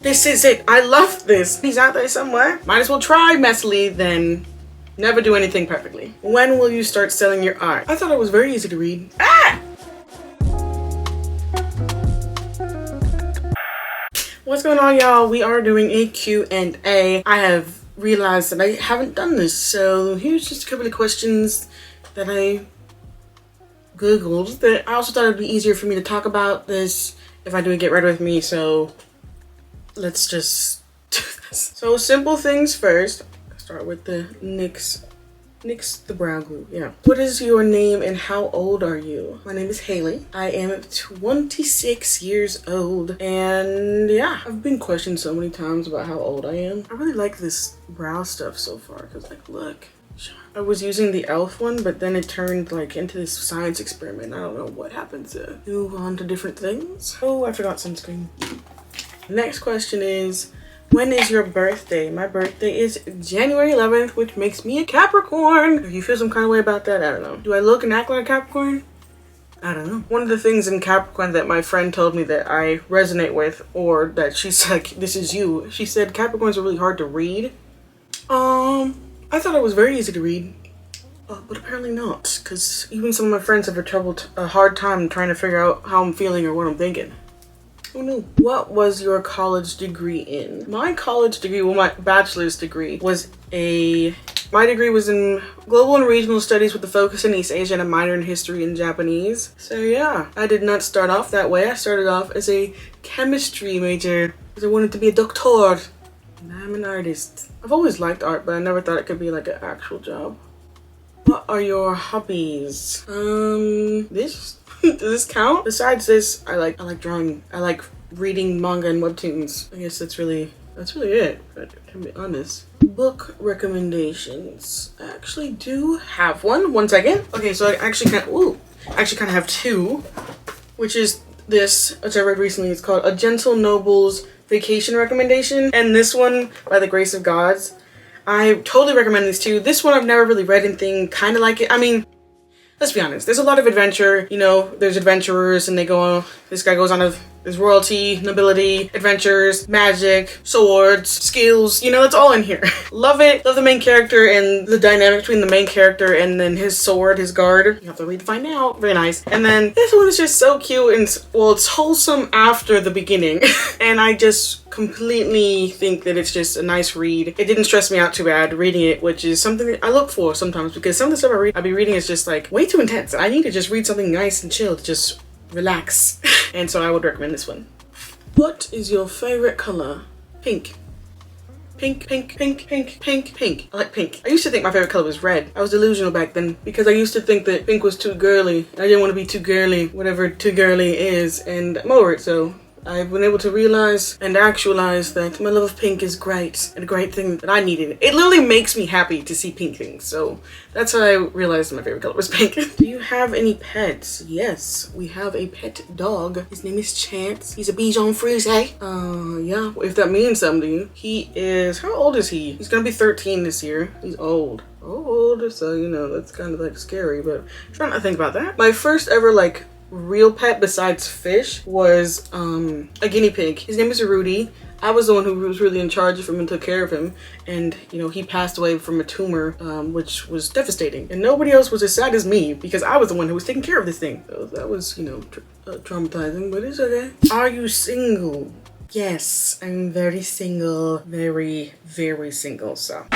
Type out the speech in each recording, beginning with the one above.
This is it. I love this. He's out there somewhere. Might as well try messily than never do anything perfectly. When will you start selling your art? I thought it was very easy to read. Ah! What's going on, y'all? We are doing a Q&A. I have realized that I haven't done this, so here's just a couple of questions that I Googled that I also thought it'd be easier for me to talk about this if I do a Get Ready With Me, so let's just do this. So simple things first. Start with the NYX the brow glue. Yeah. What is your name and how old are you? My name is Halie. I am 26 years old, and yeah, I've been questioned so many times about how old I am. I really like this brow stuff so far because, like, look. I was using the e.l.f. one, but then it turned like into this science experiment. I don't know what happened to move on to different things. Oh, I forgot sunscreen. Next question is, when is your birthday? My birthday is January 11th, which makes me a Capricorn. If you feel some kind of way about that, I don't know. Do I look and act like a Capricorn? I don't know. One of the things in Capricorn that my friend told me that I resonate with, or that she's like, this is you. She said Capricorns are really hard to read. I thought it was very easy to read, but apparently not, because even some of my friends have a hard time trying to figure out how I'm feeling or what I'm thinking. Who knew? What was your college degree in? My college degree, well, my bachelor's degree was my degree was in global and regional studies with a focus in East Asia and a minor in history and Japanese. So yeah, I did not start off that way. I started off as a chemistry major because I wanted to be a doctor. And I'm an artist. I've always liked art, but I never thought it could be like an actual job. What are your hobbies? This? Does this count? Besides this, I like drawing. I like reading manga and webtoons. I guess that's really it, but I can be honest. Book recommendations. I actually do have one. One second. Okay, so I actually kind of have two, which is this, which I read recently. It's called A Gentle Noble's Vacation Recommendation, and this one, By the Grace of Gods. I totally recommend these two. This one I've never really read anything kind of like it. I mean, let's be honest, there's a lot of adventure, you know, there's adventurers and they go on, this guy goes on there's royalty, nobility, adventures, magic, swords, skills, you know, it's all in here. Love it. Love the main character and the dynamic between the main character and then his sword, his guard. You have to read to find out. Very nice. And then this one is just so cute and, well, it's wholesome after the beginning. And I just completely think that it's just a nice read. It didn't stress me out too bad reading it, which is something that I look for sometimes because some of the stuff I'll be reading is just like way too intense. I need to just read something nice and chill to just relax. And so I would recommend this one. What is your favorite color? Pink. Pink, pink, pink, pink, pink, pink. I like pink. I used to think my favorite color was red. I was delusional back then because I used to think that pink was too girly. I didn't want to be too girly, whatever too girly is, and I'm over it, so I've been able to realize and actualize that my love of pink is great and a great thing that I needed. It literally makes me happy to see pink things. So that's how I realized my favorite color was pink. Do you have any pets? Yes, we have a pet dog. His name is Chance. He's a Bichon Frise. Yeah, if that means something to you. He is, how old is he? He's gonna be 13 this year. He's old. Old, so you know, that's kind of like scary, but I'm trying not to think about that. My first ever like real pet besides fish was a guinea pig. His name is Rudy. I was the one who was really in charge of him and took care of him, and you know, he passed away from a tumor, which was devastating, and nobody else was as sad as me because I was the one who was taking care of this thing. So that was, you know, traumatizing, but it's okay. Are you single? Yes, I'm very single. Very, very single. So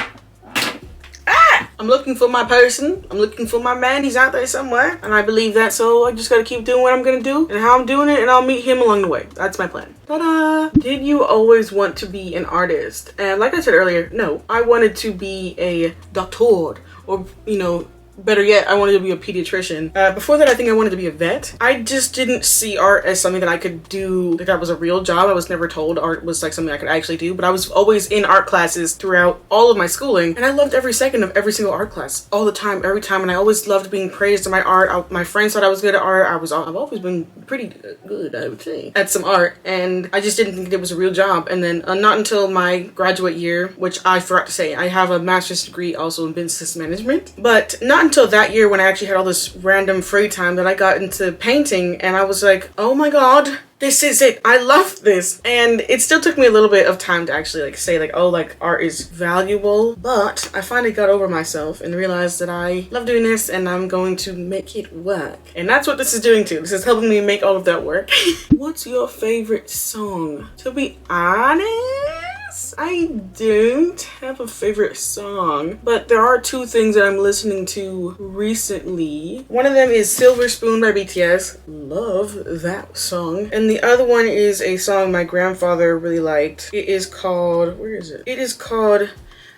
I'm looking for my person. I'm looking for my man. He's out there somewhere. And I believe that, so I just gotta keep doing what I'm gonna do and how I'm doing it, and I'll meet him along the way. That's my plan. Ta-da! Did you always want to be an artist? And like I said earlier, no. I wanted to be a doctor, or, you know, better yet, I wanted to be a pediatrician. Before that, I think I wanted to be a vet. I just didn't see art as something that I could do, like that was a real job. I was never told art was like something I could actually do, but I was always in art classes throughout all of my schooling, and I loved every second of every single art class, all the time, every time, and I always loved being praised in my art. My friends thought I was good at art. I've always been pretty good, I would say, at some art, and I just didn't think it was a real job. And then not until my graduate year, which I forgot to say, I have a master's degree also in business management, but not not until that year when I actually had all this random free time that I got into painting, and I was like, oh my god, this is it. I love this. And it still took me a little bit of time to actually like say like, oh, like art is valuable. But I finally got over myself and realized that I love doing this and I'm going to make it work. And that's what this is doing too. This is helping me make all of that work. What's your favorite song? To be honest, I don't have a favorite song, but there are two things that I'm listening to recently. One of them is Silver Spoon by BTS. Love that song. And the other one is a song my grandfather really liked. It is called, where is it? It is called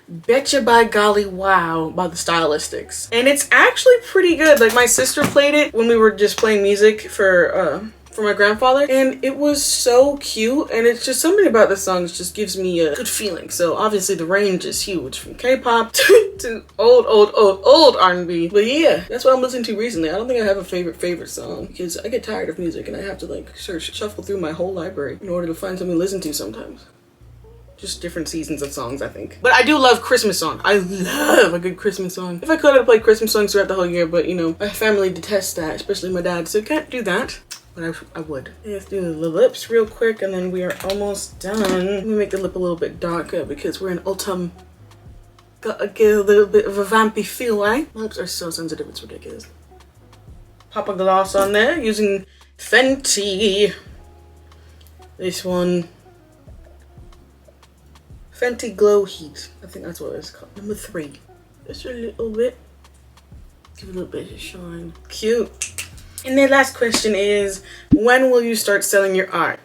Betcha by Golly Wow by the Stylistics. And it's actually pretty good. Like, my sister played it when we were just playing music for my grandfather, and it was so cute. And it's just something about the songs just gives me a good feeling. So obviously the range is huge, from K-pop to old R&B. But yeah, that's what I'm listening to recently. I don't think I have a favorite song, because I get tired of music and I have to like shuffle through my whole library in order to find something to listen to sometimes. Just different seasons of songs, I think. But I do love Christmas songs. I love a good Christmas song. If I could, I'd play Christmas songs throughout the whole year, but you know, my family detests that, especially my dad, so can't do that. But I would. Let's do the lips real quick, and then we are almost done. Let me make the lip a little bit darker because we're in autumn. Gotta get a little bit of a vampy feel, right? My lips are so sensitive, it's ridiculous. Pop a gloss on there using Fenty. This one. Fenty Glow Heat. I think that's what it's called. Number 3. Just a little bit. Give it a little bit of shine. Cute. And the last question is, when will you start selling your art?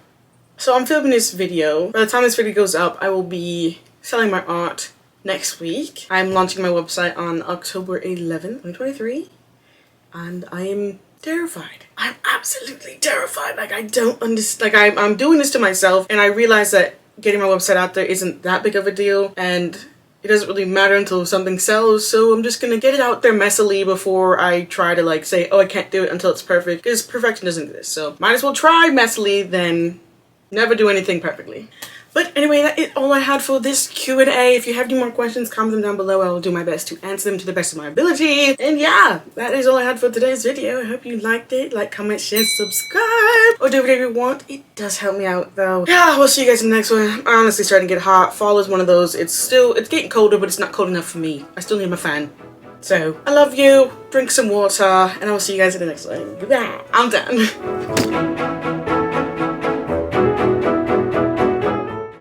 So I'm filming this video. By the time this video goes up, I will be selling my art next week. I'm launching my website on October 11th, 2023. And I am terrified. I'm absolutely terrified. Like, I don't understand. Like, I'm doing this to myself, and I realize that getting my website out there isn't that big of a deal, and it doesn't really matter until something sells, so I'm just gonna get it out there messily before I try to like say, oh, I can't do it until it's perfect, because perfection doesn't exist. So might as well try messily than never do anything perfectly. But anyway, that is all I had for this Q&A. If you have any more questions, comment them down below. I will do my best to answer them to the best of my ability. And yeah, that is all I had for today's video. I hope you liked it. Like, comment, share, subscribe, or do whatever you want. It does help me out though. Yeah, we'll see you guys in the next one. I'm honestly starting to get hot. Fall is one of those. It's getting colder, but it's not cold enough for me. I still need my fan. So, I love you. Drink some water, and I will see you guys in the next one. Goodbye. I'm done.